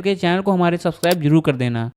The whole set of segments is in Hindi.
के चैनल को हमारे सब्सक्राइब जरूर कर देना।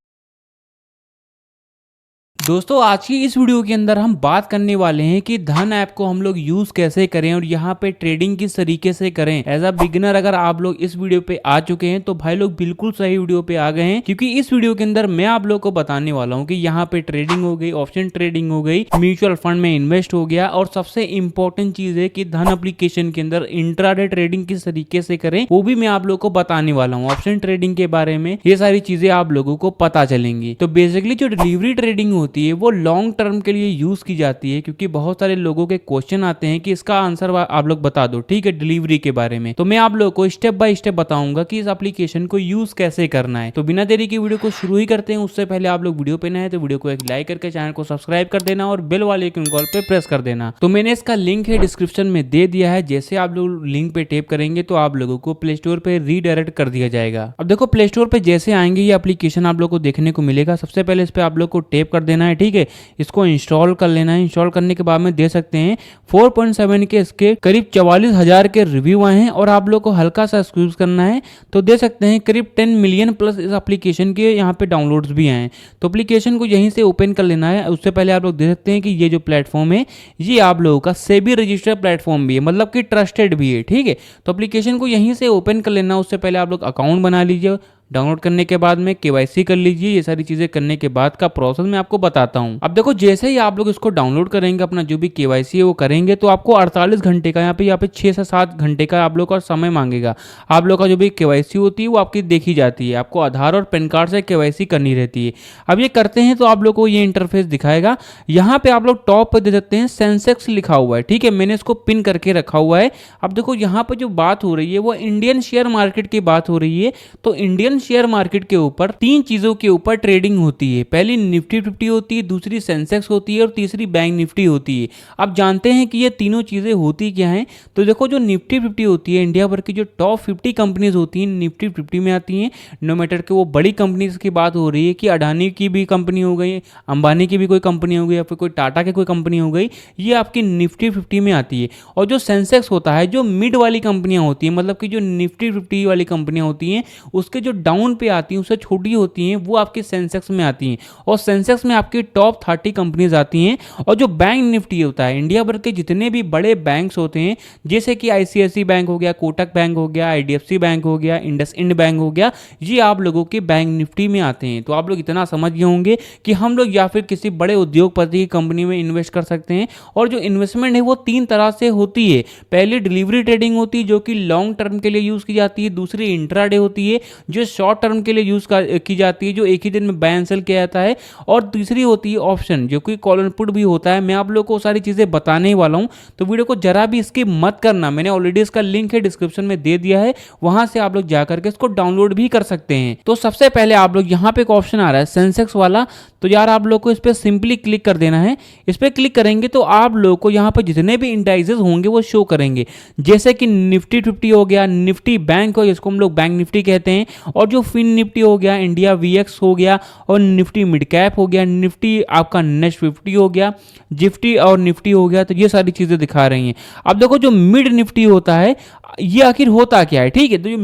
दोस्तों आज की इस वीडियो के अंदर हम बात करने वाले हैं कि धन ऐप को हम लोग यूज कैसे करें और यहाँ पे ट्रेडिंग किस तरीके से करें। एज अ बिगिनर अगर आप लोग इस वीडियो पे आ चुके हैं तो भाई लोग बिल्कुल सही वीडियो पे आ गए हैं, क्योंकि इस वीडियो के अंदर मैं आप लोग को बताने वाला हूँ कि यहाँ पे ट्रेडिंग हो गई, ऑप्शन ट्रेडिंग हो गई, म्यूचुअल फंड में इन्वेस्ट हो गया, और सबसे इंपॉर्टेंट चीज है कि धन एप्लीकेशन के अंदर इंट्राडे ट्रेडिंग किस तरीके से करें वो भी मैं आप लोग को बताने वाला हूँ। ऑप्शन ट्रेडिंग के बारे में ये सारी चीजें आप लोगों को पता चलेंगी। तो बेसिकली जो डिलीवरी ट्रेडिंग होती है वो लॉन्ग टर्म के लिए यूज की जाती है, क्योंकि बहुत सारे लोगों के क्वेश्चन आते हैं कि इसका आंसर आप लोग बता दो, ठीक है, डिलीवरी के बारे में। तो मैं आप लोगों को स्टेप बाय स्टेप बताऊंगा कि इस एप्लीकेशन को यूज कैसे करना है। तो बिना देरी की वीडियो को शुरू ही करते हैं। उससे पहले आप लोग वीडियो पे नए हैं तो वीडियो को एक लाइक करके चैनल को सब्सक्राइब कर देना और बेल वाले आइकन कॉल पे प्रेस कर देना। तो मैंने इसका लिंक है डिस्क्रिप्शन में दे दिया है। जैसे आप लोग लिंक पे टैप करेंगे तो आप लोगों को प्ले स्टोर पे रीडायरेक्ट कर दिया जाएगा। अब देखो प्ले स्टोर पे जैसे आएंगे ये एप्लीकेशन आप लोग को देखने को मिलेगा। सबसे पहले इस पे आप लोग को टैप कर देना है, ठीक है, इसको इंस्टॉल कर लेना है। इंस्टॉल करने के बाद में दे सकते हैं 4.7 के इसके करीब 44,000 के रिव्यू आए हैं, और आप लोग को हल्का सा स्क्रूज करना है तो दे सकते हैं करीब 10 मिलियन प्लस इस एप्लीकेशन के यहाँ पे डाउनलोड्स भी आए हैं। तो एप्लीकेशन को यहीं से ओपन कर लेना है। उससे पहले आप लोग देख सकते हैं कि ये जो प्लेटफॉर्म है ये आप लोगों का सेबी रजिस्टर्ड प्लेटफॉर्म भी है, मतलब कि ट्रस्टेड भी है, ठीक है। तो एप्लीकेशन को यहीं से ओपन कर लेना। उससे पहले आप लोग अकाउंट बना लीजिए। डाउनलोड करने के बाद में केवाईसी कर लीजिए। ये सारी चीजें करने के बाद का प्रोसेस मैं आपको बताता हूं। अब देखो जैसे ही आप लोग इसको डाउनलोड करेंगे, अपना जो भी केवाईसी है वो करेंगे, तो आपको 48 घंटे का यहाँ पे 6 से 7 घंटे का आप लोग का समय मांगेगा। आप लोग का जो भी केवाईसी होती है वो आपकी देखी जाती है। आपको आधार और पैन कार्ड से केवाईसी करनी रहती है। अब ये करते हैं तो आप लोग को ये इंटरफेस दिखाएगा। यहाँ पे आप लोग टॉप पे दे सकते हैं सेंसेक्स लिखा हुआ है, ठीक है, मैंने इसको पिन करके रखा हुआ है। अब देखो यहाँ पे जो बात हो रही है वो इंडियन शेयर मार्केट की बात हो रही है। तो इंडियन शेयर मार्केट के ऊपर 3 चीजों के ऊपर ट्रेडिंग होती है। पहली निफ्टी 50 होती है, दूसरी सेंसेक्स होती है और तीसरी बैंक निफ्टी होती है। अब जानते हैं कि ये तीनों चीजें होती क्या हैं। तो देखो जो निफ्टी 50 होती है, इंडिया भर की जो टॉप 50 कंपनीज होती हैं निफ्टी 50 में आती हैं। नो मैटर कि वो बड़ी कंपनीज की बात हो रही है कि अडानी की भी कंपनी हो गई, अंबानी की भी कोई कंपनी हो गई, या फिर कोई टाटा की कोई कंपनी हो गई, ये आपकी निफ्टी 50 में आती है। और जो सेंसेक्स होता है, जो मिड वाली कंपनियां होती हैं, मतलब कि जो निफ्टी 50 वाली कंपनियां होती हैं उसके जो डाउन पे आती हैं, उससे छोटी होती हैं, वो आपके सेंसेक्स में आती हैं। और सेंसेक्स में आपकी टॉप 30 कंपनीज आती हैं। और जो बैंक निफ्टी होता है, इंडिया भर के जितने भी बड़े बैंक्स होते हैं, जैसे कि आईसीआईसी बैंक हो गया, कोटक बैंक हो गया, आईडीएफसी बैंक हो गया, इंडसइंड बैंक हो गया, ये आप लोगों के बैंक निफ्टी में आते हैं। तो आप लोग इतना समझ गए होंगे कि हम लोग या फिर किसी बड़े उद्योगपति की कंपनी में इन्वेस्ट कर सकते हैं। और जो इन्वेस्टमेंट है वो 3 तरह से होती है। पहली डिलीवरी ट्रेडिंग होती है जो कि लॉन्ग टर्म के लिए यूज की जाती है। दूसरी इंट्राडे होती है जो शॉर्ट टर्म के लिए यूज की जाती है, जो एक ही दिन में बाय एंड सेल किया जाता है। और तीसरी होती है ऑप्शन, जो कि कॉल एंड पुट भी होता है। मैं आप लोगों को सारी चीजें बताने ही वाला हूं, तो वीडियो को जरा भी स्किप मत करना। मैंने ऑलरेडी इसका लिंक है डिस्क्रिप्शन में दे दिया है, वहां से आप लोग जाकर के इसको डाउनलोड भी कर सकते हैं। तो सबसे पहले आप लोग यहाँ पे एक ऑप्शन आ रहा है सेंसेक्स वाला, तो यार आप लोग को इस पर सिंपली क्लिक कर देना है। इस पर क्लिक करेंगे तो आप लोग को यहाँ पर जितने भी इंडाइसेस होंगे वो शो करेंगे, जैसे कि निफ्टी 50 हो गया, निफ्टी बैंक हो जिसको हम लोग बैंक निफ्टी कहते हैं, और जो फिन निफ्टी हो गया, इंडिया वीएक्स हो गया, और निफ्टी मिड कैप हो गया, निफ्टी आपका नेक्स्ट 50 हो गया, जिफ्टी और निफ्टी हो गया। तो ये सारी चीजें दिखा रही हैं। अब देखो जो मिड निफ्टी होता है ये आखिर होता क्या है, ठीक है। तो जो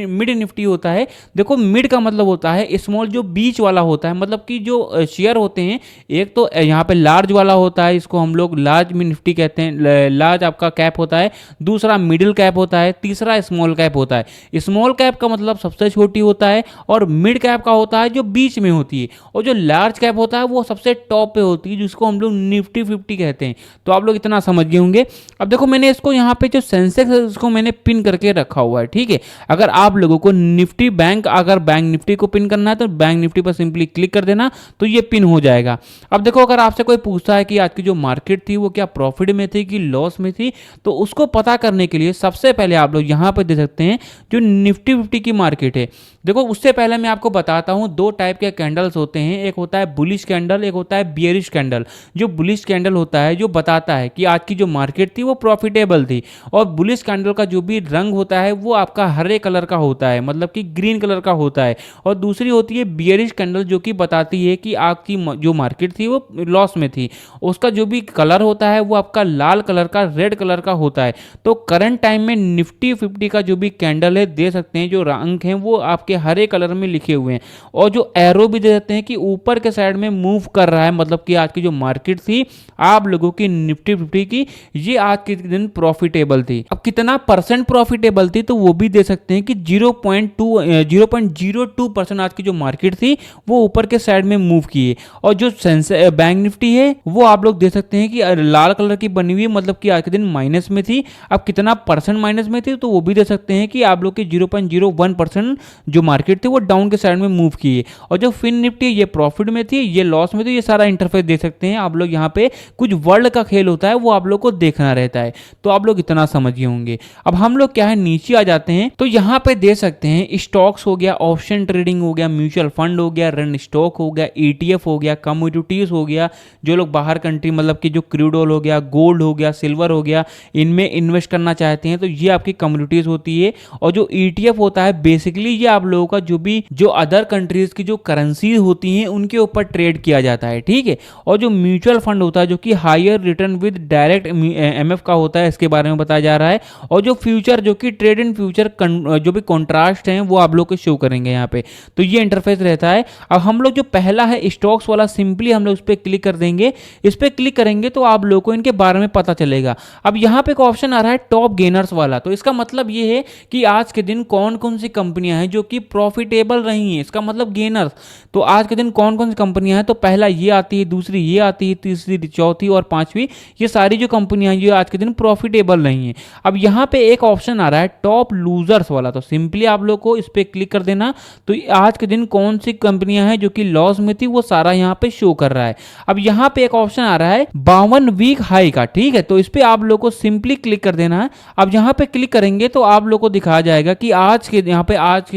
मिड निफ्टी होता है, देखो मिड का मतलब होता है स्मॉल, जो बीच वाला होता है, मतलब कि जो शेयर होते हैं, एक तो यहाँ पे लार्ज वाला होता है, इसको हम लोग लार्ज निफ्टी कहते हैं, लार्ज आपका कैप होता है। दूसरा मिडिल कैप होता है, तीसरा स्मॉल कैप होता है। स्मॉल कैप का मतलब सबसे छोटी होता है, और मिड कैप का होता है जो बीच में होती है, और जो लार्ज कैप होता है वो सबसे टॉप पे होती है, जिसको हम लोग निफ्टी 50 कहते हैं। तो आप लोग इतना समझ गए होंगे। अब देखो मैंने इसको यहाँ पे जो सेंसेक्स है उसको मैंने पिन करके रखा हुआ है, ठीक है। अगर आप लोगों को निफ्टी बैंक, अगर बैंक निफ्टी को पिन करना है तो बैंक निफ्टी पर सिंपली क्लिक कर देना, तो ये पिन हो जाएगा। अब देखो अगर आपसे कोई पूछता है कि आज की जो मार्केट थी वो क्या प्रॉफिट में थी कि लॉस में थी, तो उसको पता करने के लिए सबसे पहले आप लोग यहाँ पर दे सकते हैं जो निफ्टी 50 की मार्केट है। देखो उससे पहले मैं आपको बताता हूँ 2 टाइप के कैंडल्स होते हैं, एक होता है बुलिश कैंडल, एक होता है बियरिश कैंडल। जो बुलिश कैंडल होता है जो बताता है कि आज की जो मार्केट थी वो प्रॉफिटेबल थी, और बुलिश कैंडल का जो भी रंग होता है वो आपका हरे कलर का होता है, मतलब कि ग्रीन कलर का होता है। और दूसरी होती है बियरिश कैंडल जो कि बताती है कि आपकी जो मार्केट थी वो लॉस में थी, उसका जो भी कलर होता है वो आपका लाल कलर का, रेड कलर का होता है। तो करंट टाइम में निफ्टी 50 का जो भी कैंडल है दे सकते हैं जो रंग है वो आपके हरे कलर में लिखे हुए हैं, और जो एरो भी दे देते हैं कि ऊपर के साइड में मूव कर रहा है, मतलब कि आज की जो मार्केट थी आप लोगों की निफ्टी 50 की, ये आज के दिन प्रॉफिटेबल थी। अब कितना परसेंट प्रॉफिटेबल थी तो वो भी दे सकते हैं कि 0.02% आज की जो मार्केट थी वो ऊपर के साइड में मूव की है। और जो बैंक निफ्टी है वो आप लोग दे सकते हैं कि लाल कलर की बनी हुई, मतलब कि आज के दिन माइनस में थी। अब कितना परसेंट माइनस में थी तो वो भी दे सकते हैं कि आप लोग की 0.01% जो मार्केट थी वो डाउन के साइड में मूव की है। और जो फिन निफ्टी ये प्रॉफिट में थी, ये लॉस में थी, ये सारा इंटरफेस दे सकते हैं आप लोग। यहाँ पे कुछ वर्ल्ड का खेल होता है वो आप लोग को देखना रहता है, तो आप लोग इतना समझिए होंगे। अब हम लोग क्या है नीचे आ जाते हैं, तो यहाँ पे दे सकते हैं स्टॉक्स हो गया, ऑप्शन ट्रेडिंग हो गया, म्यूचुअल फंड हो गया, रन स्टॉक हो गया, ETF हो गया, कमोडिटीज हो गया, जो लोग बाहर कंट्री मतलब कि जो क्रूड ऑयल हो गया, गोल्ड हो गया, सिल्वर हो गया, इनमें इन्वेस्ट करना चाहते हैं तो ये आपकी कमोडिटीज होती है। और जो ETF होता है बेसिकली ये आप लोगों का जो अदर कंट्रीज की जो करेंसी होती हैं उनके ऊपर ट्रेड किया जाता है, ठीक है। और जो म्यूचुअल फंड होता है जो कि higher return with direct MF का होता है, इसके बारे में बताया जा रहा है। और जो फ्यूचर जो कि ट्रेड इन फ्यूचर जो भी कॉन्ट्रास्ट हैं वो आप लोग को शो करेंगे यहाँ पे, तो ये इंटरफेस रहता है। अब हम लोग जो पहला है स्टॉक्स वाला, सिंपली हम लोग उस पर क्लिक कर देंगे। इस पर क्लिक करेंगे तो आप लोग को इनके बारे में पता चलेगा। अब यहाँ पे एक ऑप्शन आ रहा है टॉप गेनर्स वाला, तो इसका मतलब ये है कि आज के दिन कौन कौन सी कंपनियां हैं जो कि प्रॉफिटेबल रही हैं, इसका मतलब गेनर्स। तो आज के दिन कौन कौन सी कंपनियां हैं, तो पहला ये आती है, दूसरी ये आती है, तीसरी, चौथी और पांचवी, ये सारी जो कंपनियां हैं ये आज के दिन प्रॉफिटेबल रही हैं। अब यहाँ पे एक ऑप्शन आ रहा है टॉप लूजर्स वाला, तो सिंपली आप लोग को इस पे क्लिक कर देना। तो आज के दिन कौन सी कंपनियां हैं जो कि लॉस में थी वो सारा यहाँ पे शो कर रहा है। अब यहाँ पे एक ऑप्शन आ रहा है 52 वीक हाई का, ठीक है, तो इस पे आप लोग को सिंपली क्लिक कर देना है। अब यहाँ पे क्लिक करेंगे तो आप लोग को दिखाया जाएगा कि आज के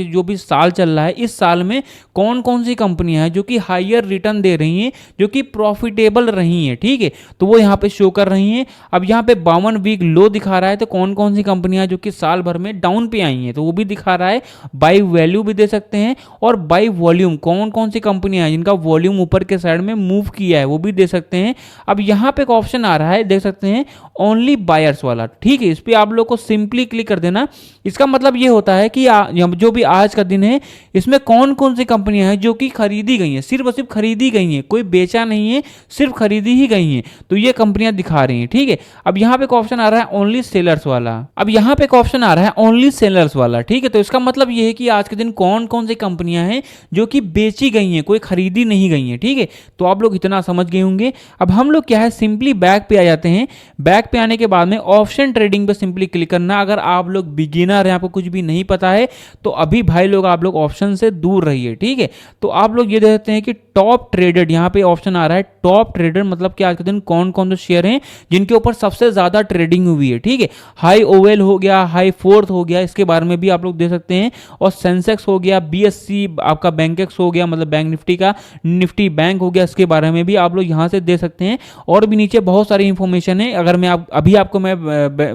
जो भी साल चल रहा है, इस साल में कौन कौन सी कंपनियां हैं जो कि हायर रिटर्न दे रही हैं, जो कि प्रॉफिटेबल रही हैं, ठीक है, तो वो यहाँ पे शो कर रही हैं। अब यहाँ पे 52 वीक लो दिखा रहा है, तो कौन कौन सी कंपनियां जो कि साल भर में डाउन पे आई हैं तो वो भी दिखा रहा है। बाय वैल्यू भी दे सकते हैं, और बाय वॉल्यूम कौन कौन सी कंपनियां हैं जिनका वॉल्यूम ऊपर के साइड में मूव किया है वो भी दे सकते हैं। अब यहाँ पे एक ऑप्शन आ रहा है, देख सकते हैं ओनली बायर्स वाला, ठीक है, इस पे आप लोग को सिंपली क्लिक कर देना। इसका मतलब ये होता है कि जो भी आज का दिन है इसमें कौन कौन सी कंपनियां हैं जो कि खरीदी गई हैं, सिर्फ और सिर्फ खरीदी गई हैं, कोई बेचा नहीं है, सिर्फ खरीदी ही गई हैं, तो ये कंपनियां दिखा रही हैं, ठीक है। अब यहाँ पे एक ऑप्शन आ रहा है ओनली सेलर्स वाला, अब यहाँ पे एक ऑप्शन आ रहा है ओनली सेलर्स वाला, ठीक है, तो इसका मतलब ये है कि आज के दिन कौन कौन सी कंपनियां हैं जो कि बेची गई हैं, कोई खरीदी नहीं गई हैं, ठीक है, तो आप लोग इतना समझ गए होंगे। अब हम लोग क्या है सिंपली बैक पे आ जाते हैं। बैक पे आने के बाद में ऑप्शन ट्रेडिंग पे सिंपली क्लिक करना। अगर आप लोग बिगिनर हैं, आपको कुछ भी नहीं पता है, तो अभी भाई लोग आप लोग ऑप्शन से दूर रहिए, ठीक है। तो आप लोग ये देखते हैं कि टॉप ट्रेडेड, यहाँ पे ऑप्शन आ रहा है टॉप ट्रेडेड, मतलब कि आज के दिन कौन कौन से शेयर हैं जिनके ऊपर सबसे ज्यादा ट्रेडिंग हुई है, ठीक है। हाई ओवेल हो गया, हाई फोर्थ हो गया, इसके बारे में भी आप लोग दे सकते हैं। और सेंसेक्स हो गया, BSC आपका बैंकेक्स हो गया, मतलब बैंक निफ्टी का निफ्टी बैंक हो गया, इसके बारे में भी आप लोग यहाँ से दे सकते हैं। और भी नीचे बहुत सारी इंफॉर्मेशन है, अगर मैं अभी आपको मैं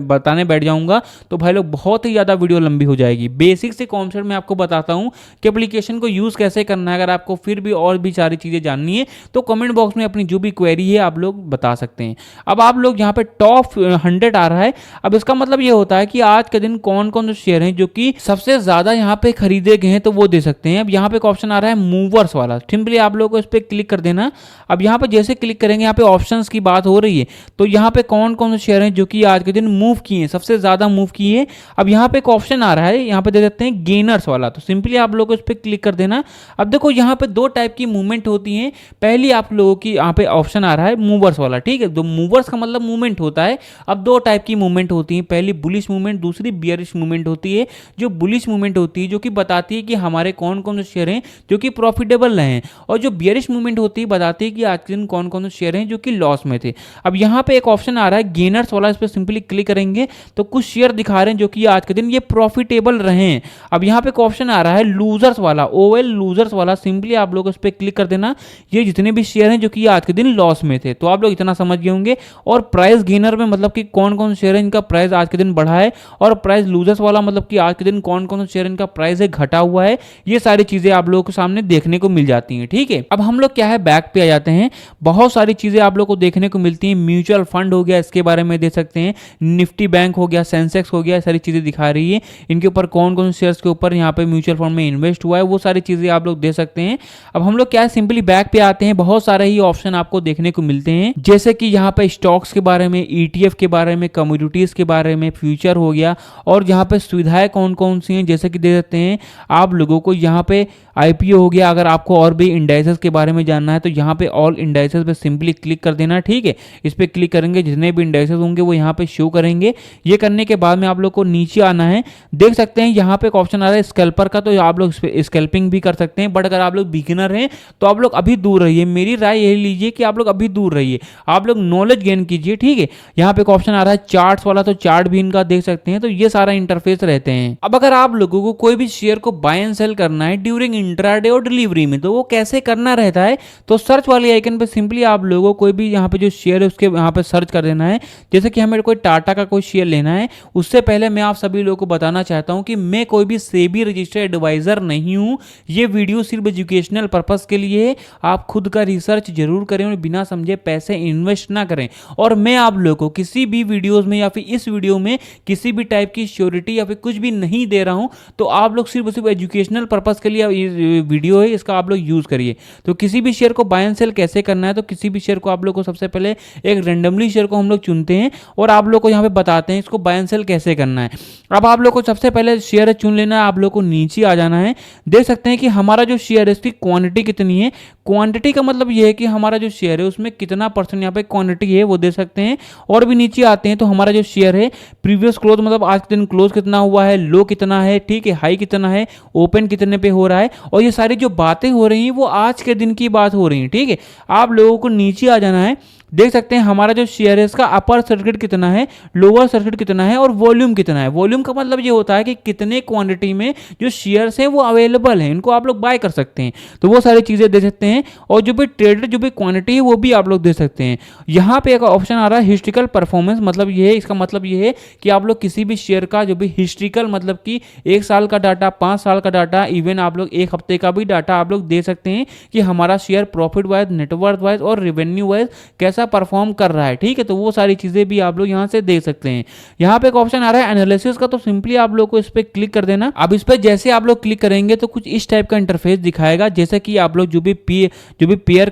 बताने बैठ जाऊंगा तो भाई लोग बहुत ही ज़्यादा वीडियो लंबी हो जाएगी। बेसिक से कॉन्सेप्ट मैं आपको बताता हूँ कि एप्लीकेशन को यूज़ कैसे करना है। अगर आपको फिर भी और भी सारी चीज़ें जाननी है तो कमेंट बॉक्स में अपनी जो भी क्वेरी है आप लोग बता सकते हैं। अब आप लोग यहाँ पे टॉप 100 आ रहा है। अब इसका मतलब ये होता है कि आज के दिन कौन कौन से शेयर हैं जो कि सबसे ज़्यादा यहाँ पे खरीदे गए हैं, तो वो दे सकते हैं। अब यहाँ पे एक ऑप्शन आ रहा है मूवर्स वाला, सिंपली आप लोग को इस पर क्लिक कर देना। अब यहाँ पे जैसे क्लिक करेंगे, यहाँ पे ऑप्शंस की बात हो रही है, तो यहाँ पे कौन कौन से शेयर हैं जो कि आज के दिन मूव किए हैं, सबसे ज़्यादा मूव किए हैं। अब यहाँ पे एक ऑप्शन आ रहा है, यहाँ पे दे देते हैं गेनर्स वाला, तो सिंपली आप लोग को इस पर क्लिक कर देना। अब देखो यहाँ पे दो टाइप की मूवमेंट होती है। पहली आप लोगों की यहाँ पे ऑप्शन आ रहा है मूवर्स वाला, ठीक है, तो मूवर्स का मतलब मूवमेंट होता है। अब दो टाइप की मूवमेंट होती है, पहली बुलिश मूवमेंट, दूसरी बियरिश मूवमेंट होती है। जो बुलिश मूवमेंट होती है जो कि बताती है कि हमारे कौन कौन से शेयर हैं जो कि प्रॉफिटेबल रहे हैं, और जो बियरिश मूवमेंट होती है बताती है कि आज के दिन कौन कौन से शेयर हैं जो कि लॉस में थे। अब यहाँ पे एक ऑप्शन आ रहा है गेनर्स वाला, इस पर सिंपली क्लिक करेंगे तो कुछ शेयर दिखा रहे हैं जो कि आज के दिन ये प्रॉफिटेबल रहे हैं। अब यहाँ पे एक ऑप्शन आ रहा है लूजर्स वाला, ओवेल लूजर्स वाला, सिंपली आप लोग उस पर क्लिक कर देना। ये जितने भी शेयर हैं जो कि आज के दिन लॉस में थे, तो आप लोग इतना समझ गए होंगे। और प्राइस गेनर में मतलब कि कौन कौन से शेयर हैं इनका प्राइस आज के दिन बढ़ा है, और प्राइस लूजर्स वाला मतलब कि आज के दिन कौन कौन से शेयर इनका प्राइस है घटा हुआ है। ये सारी चीजें आप लोगों के सामने देखने को मिल जाती हैं, ठीक है। अब हम लोग क्या है बैक पे आ जाते हैं। बहुत सारी चीजें आप लोग को देखने को मिलती हैं। म्यूचुअल फंड हो गया, इसके बारे में देख सकते हैं। निफ्टी बैंक हो गया, सेंसेक्स हो गया, सारी चीजें दिखा रही है। इनके ऊपर कौन कौन से शेयर्स के ऊपर यहाँ पे म्यूचुअल फंड में इन्वेस्ट हुआ है, वो सारी चीजें आप लोग दे सकते हैं। अब हम लोग क्या है सिंपली बैक पे आते हैं, बहुत सारे ही ऑप्शन आपको देखने को मिलते हैं, जैसे कि यहाँ पे स्टॉक्स के बारे में, ETF के बारे में, कमोडिटीज के बारे में, फ्यूचर हो गया, और यहाँ पे सुविधाएं कौन कौन सी हैं जैसे कि दे सकते हैं आप लोगों को यहाँ पे IPO हो गया। अगर आपको और भी इंडाइसेस के बारे में जानना है तो यहाँ पे ऑल इंडाइसेस पे सिंपली क्लिक कर देना, ठीक है। इस पे क्लिक करेंगे, जितने भी इंडाइसेस होंगे वो यहाँ पे शो करेंगे। ये करने के बाद में आप लोग को नीचे आना है, देख सकते हैं यहाँ पे एक ऑप्शन आ रहा है स्कैल्पर का, तो आप लोग स्कैल्पिंग भी कर सकते हैं। बट अगर आप लोग बिगिनर हैं तो आप लोग अभी दूर रहिए, मेरी राय यही लीजिए कि आप लोग अभी दूर रहिए, आप लोग नॉलेज गेन कीजिए, ठीक है। यहाँ पे एक ऑप्शन आ रहा है चार्ट्स वाला, तो चार्ट भी इनका देख सकते हैं। तो ये सारा इंटरफेस रहते हैं। अब अगर आप लोगों को कोई भी शेयर को बाय एंड सेल करना है ड्यूरिंग इंट्राडे और डिलीवरी में, तो वो कैसे करना रहता है, तो सर्च वाले आइकन पे सिंपली आप लोगों को कोई भी यहाँ पे जो शेयर है उसके यहाँ पे सर्च कर देना है। जैसे कि हमें कोई टाटा का कोई शेयर लेना है, उससे पहले मैं आप सभी लोगों को बताना चाहता हूं कि मैं कोई भी सेबी रजिस्टर्ड एडवाइजर नहीं हूं। ये वीडियो सिर्फ एजुकेशनल पर्पस के लिए है। आप खुद का रिसर्च जरूर करें और बिना समझे पैसे इन्वेस्ट ना करें। और मैं आप लोगों को किसी भी वीडियोस में या फिर इस वीडियो में किसी भी टाइप की श्योरिटी या फिर कुछ भी नहीं दे रहा हूं। तो आप लोग सिर्फ एजुकेशनल पर्पस के लिए ये वीडियो है, इसका आप लोग यूज करिए। तो किसी भी शेयर को बाय एंड सेल कैसे करना है, तो किसी भी शेयर को आप लोग को सबसे पहले एक रेंडमली शेयर को हम लोग चुनते हैं और आप लोग को यहाँ पे बताते हैं इसको बाय एंड सेल कैसे करना है। अब आप लोग को सबसे पहले शेयर चुन लेना है, आप लोग को नीचे आ जाना है। देख सकते हैं कि हमारा जो शेयर है इसकी क्वांटिटी कितनी है। क्वांटिटी का मतलब ये है कि हमारा जो शेयर है उसमें कितना परसेंट यहाँ पे क्वांटिटी है वो दे सकते हैं। और भी नीचे आते हैं तो हमारा जो शेयर है प्रीवियस क्लोज, मतलब आज के दिन क्लोज कितना हुआ है, लो कितना है, ठीक है, हाई कितना है, ओपन कितने पे हो रहा है, और ये सारी जो बातें हो रही हैं वो आज के दिन की बात हो रही है, ठीक है। आप लोगों को नीचे आ जाना है, देख सकते हैं हमारा जो शेयर है इसका अपर सर्किट कितना है, लोअर सर्किट कितना है और वॉल्यूम कितना है। वॉल्यूम का मतलब ये होता है कि कितने क्वांटिटी में जो शेयर्स हैं वो अवेलेबल हैं, इनको आप लोग बाय कर सकते हैं। तो वो सारी चीजें दे सकते हैं। और जो भी ट्रेडर जो भी क्वांटिटी है वो भी आप लोग दे सकते हैं। यहाँ पे एक ऑप्शन आ रहा है हिस्ट्रिकल परफॉर्मेंस, मतलब ये है, इसका मतलब ये है कि आप लोग किसी भी शेयर का जो भी हिस्ट्रिकल, मतलब कि 1 साल का डाटा, 5 साल का डाटा, इवन आप लोग 1 हफ्ते का भी डाटा आप लोग दे सकते हैं कि हमारा share profit wise, net worth wise और रेवेन्यू वाइज कैसा परफॉर्म कर रहा है, ठीक है। तो वो सारी चीजें भी आप लोग यहां से देख सकते हैं। यहां पे एक ऑप्शन आ रहा है एनालिसिस का, तो सिंपली आप लोग को इस पे क्लिक कर देना। अब इस पे जैसे आप लोग क्लिक करेंगे तो कुछ इस टाइप का इंटरफेस दिखाएगा, जैसे कि आप लोग जो भी पेयर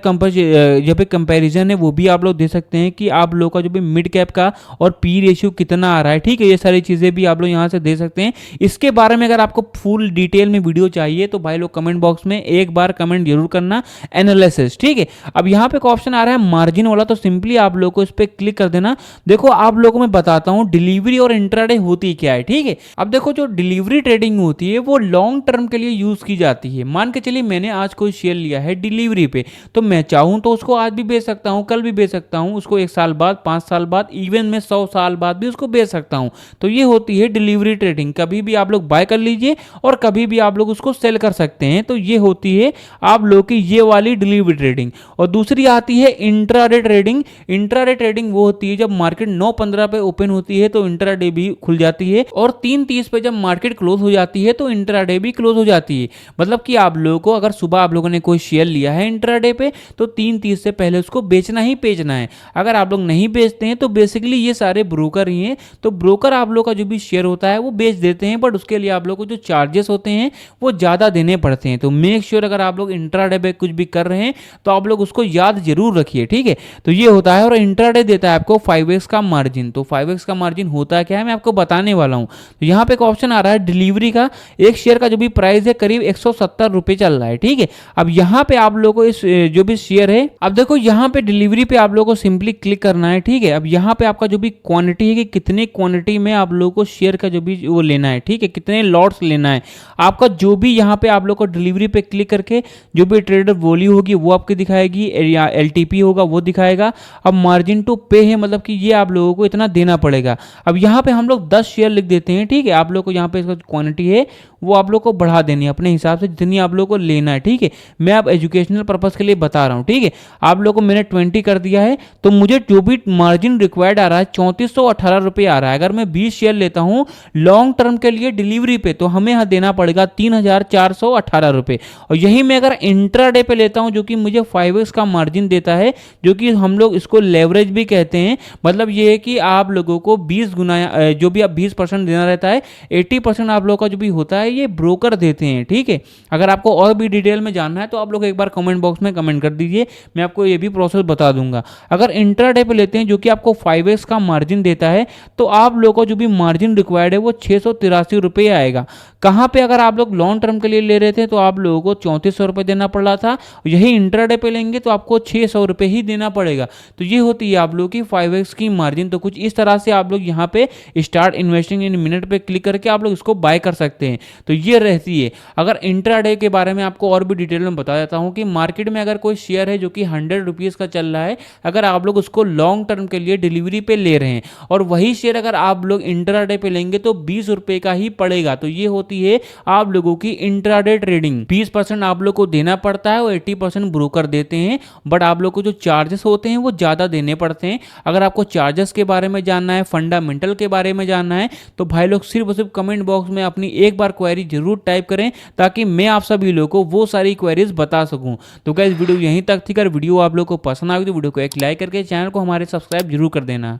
कंपैरिजन है वो भी आप लोग दे सकते हैं कि आप लोग का जो भी मिड कैप का और पी रेशियो कितना आ रहा है, ठीक है। ये सारी चीजें भी आप लोग यहां से दे सकते हैं। इसके बारे में अगर आपको फुल डिटेल में वीडियो चाहिए तो भाई लोग कमेंट बॉक्स में एक बार कमेंट जरूर करना, एनालिसिस, ठीक है। अब यहां पे एक ऑप्शन आ रहा है मार्जिन वाला, तो सिंपली आप लोग को इस पे क्लिक कर देना। देखो आप लोगों को मैं बताता हूं डिलीवरी और इंट्राडे होती क्या है, ठीक है। अब देखो जो डिलीवरी ट्रेडिंग होती है वो लॉन्ग टर्म के लिए यूज की जाती है। मान के चलिए मैंने आज कोई शेयर लिया है डिलीवरी पे, तो मैं चाहूं तो उसको आज भी बेच सकता हूं, कल भी बेच सकता हूं, उसको 1 साल बाद, 5 साल बाद, इवन में 100 साल बाद भी उसको बेच सकता हूं। तो ये होती है डिलीवरी ट्रेडिंग। कभी भी आप लोग बाय कर लीजिए और कभी भी आप लोग उसको सेल कर सकते हैं। तो ये होती है आप लोग की ये वाली डिलीवरी ट्रेडिंग। और दूसरी आती है इंट्राडे ट्रेडिंग। इंट्राडे ट्रेडिंग वो होती है जब मार्केट 9:15 पे ओपन होती है तो इंट्राडे भी खुल जाती है, और 3:30 पे जब मार्केट क्लोज हो जाती है तो इंट्राडे भी क्लोज हो जाती है। मतलब कि आप लोगों को अगर सुबह आप लोगों ने कोई शेयर लिया है इंट्राडे पे तो 3:30 से पहले उसको बेचना ही बेचना है। अगर आप लोग नहीं बेचते हैं तो बेसिकली ये सारे ब्रोकर ही हैं, तो ब्रोकर आप लोग का जो भी शेयर होता है वो बेच देते हैं, बट उसके लिए आप लोग को जो चार्जेस होते हैं वो ज्यादा देने पड़ते हैं। तो मेक श्योर अगर आप लोग इंट्राडे पे कुछ भी कर रहे हैं तो आप लोग उसको याद जरूर रखिए, ठीक है। तो ये होता है। और इंट्राडे देता है आपको 5x का मार्जिन। तो 5x का मार्जिन होता है क्या है मैं आपको बताने वाला हूं। तो यहाँ पे एक ऑप्शन आ रहा है डिलीवरी का। एक शेयर का जो भी प्राइस है करीब 170 रुपए चल रहा है, ठीक है। अब यहाँ पे आप लोगों को इस जो भी शेयर है, अब देखो यहाँ पे डिलीवरी पे आप लोगों को सिंपली क्लिक करना है, ठीक है। अब यहाँ पे आपका जो भी क्वांटिटी है कि कितने क्वांटिटी में आप लोगों को शेयर का जो भी वो लेना है, ठीक है, कितने लॉट्स लेना है आपका, जो भी यहाँ पे आप लोग को डिलीवरी पे क्लिक करके जो भी ट्रेडर वॉल्यू होगी वो आपकी दिखाएगी, या LTP होगा वो दिखाएगा। अब मार्जिन टू पे है, मतलब कि ये आप लोगों को इतना देना पड़ेगा। अब यहाँ पे हम लोग 10 शेयर लिख देते हैं, ठीक है। आप लोग को यहाँ पे इसका क्वांटिटी है वो आप लोग को बढ़ा देनी है अपने हिसाब से जितनी आप लोग को लेना है, ठीक है। मैं अब एजुकेशनल पर्पस के लिए बता रहा हूँ, ठीक है। आप लोग को मैंने 20 कर दिया है, तो मुझे जो भी मार्जिन रिक्वायर्ड आ रहा है 3418 रुपये आ रहा है। अगर मैं 20 शेयर लेता हूँ लॉन्ग टर्म के लिए डिलीवरी पे तो हमें यहाँ देना पड़ेगा 3418 रुपये। और यही मैं अगर इंट्राडे पे लेता हूँ जो कि मुझे 5x का मार्जिन देता है, जो कि हम हम लोग इसको लेवरेज भी कहते हैं। मतलब ये है कि आप लोगों को 20 गुना जो भी आप 20% देना रहता है, 80% आप लोगों का जो भी होता है ये ब्रोकर देते हैं। ठीक है, अगर आपको और भी डिटेल में जानना है तो आप लोग एक बार कमेंट बॉक्स में कमेंट कर दीजिए, मैं आपको ये भी प्रोसेस बता दूंगा। अगर इंट्राडे पे लेते हैं जो कि आपको 5x का मार्जिन देता है, तो आप लोगों को जो भी मार्जिन रिक्वायर्ड है वो 683 रुपये आएगा। कहाँ पे अगर आप लोग लॉन्ग टर्म के लिए ले रहे थे तो आप लोगों को 3400 रुपये देना पड़ रहा था, यही इंट्राडे पे लेंगे तो आपको 600 रुपये ही देना पड़ेगा। तो ये होती है आप लोगों की 5x की मार्जिन। तो कुछ इस तरह से आप लोग यहाँ पे स्टार्ट इन्वेस्टिंग इन मिनट पे क्लिक करके आप लोग इसको बाय कर सकते हैं। तो ये रहती है। अगर इंट्राडे के बारे में आपको और भी डिटेल में बता देता हूँ कि मार्केट में अगर कोई शेयर है जो कि 100 रुपीज़ का चल रहा है, अगर आप लोग उसको लॉन्ग टर्म के लिए डिलीवरी पे ले रहे हैं और वही शेयर अगर आप लोग इंट्राडे पे लेंगे तो 20 रुपये का ही पड़ेगा। तो ये होती है आप लोगों की इंट्राडे ट्रेडिंग। 20% आप लोग को देना पड़ता है और 80% ब्रोकर देते हैं, बट आप लोग को जो चार्जेस होते हैं वो ज़्यादा देने पड़ते हैं। अगर आपको चार्जेस के बारे में जानना है, फंडामेंटल के बारे में जानना है, तो भाई लोग सिर्फ और सिर्फ कमेंट बॉक्स में अपनी एक बार क्वेरी जरूर टाइप करें ताकि मैं आप सभी लोगों को वो सारी क्वेरीज बता सकूं। तो गाइस वीडियो यहीं तक थी। अगर वीडियो आप लोग को पसंद आई तो वीडियो को एक लाइक करके चैनल को हमारे सब्सक्राइब जरूर कर देना।